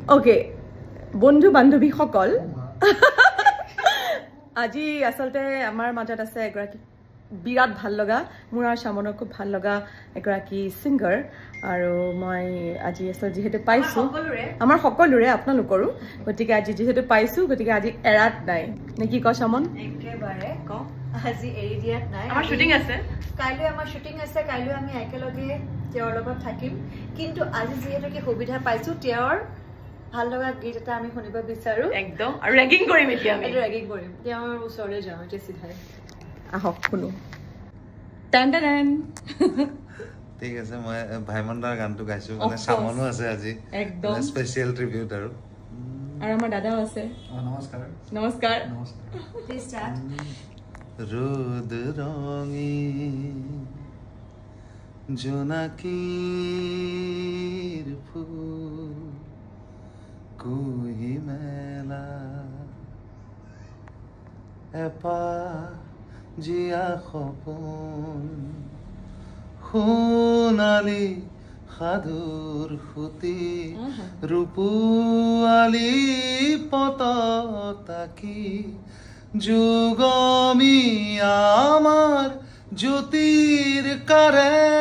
okay বন্ধু বান্ধৱী সকল আজি আসলতে আমাৰ মাজত আছে এগৰাকী বিৰাট ভাল লগা মোৰ আৰু শামনৰ খুব ভাল লগা এগৰাকী সিংগাৰ আৰু মই আজি আসল যেহেতু পাইছো আমাৰ সকলোৰে আপোনালোকৰো গতিকে আজি যেহেতু পাইছো গতিকে আজি এৰাত নাই নে কি কয় শামন একেবাৰে আজি এৰি দিয়াত নাই আমাৰ শুটিং আছে কাইলৈ আমাৰ শুটিং আছে কাইলৈ আমি একেলগে তেওঁৰ লগত থাকিম কিন্তু আজি যেহেতু কি সুবিধা পাইছো তেওঁৰ ভাল লগা গীত এটা আমি শুনিব বিচাৰো একদম আৰু ৰেগিং কৰিম এতিয়া আমি ৰেগিং কৰিম তেওঁৰ ওচৰলৈ যাওঁ এতিয়া চিধাই আহক শুনো টান টান ঠিক আছে মই ভাইমনদাৰ গানটো গাইছো মানে শামনো আছে আজি একদম স্পেশাল ট্ৰিবিউট আৰু আমাৰ দাদাও আছে নমস্কাৰ নমস্কাৰ প্লিজ স্টাৰ্ট ৰোদ ৰঙে জোনাকিৰ ফুল কুহি মেলা এপা জিয়া সপোন সোণালী সাধুৰ সুতি ৰূপুৱালী পতাকি যুগমি আমাৰ জ্যোতিৰ কাৰে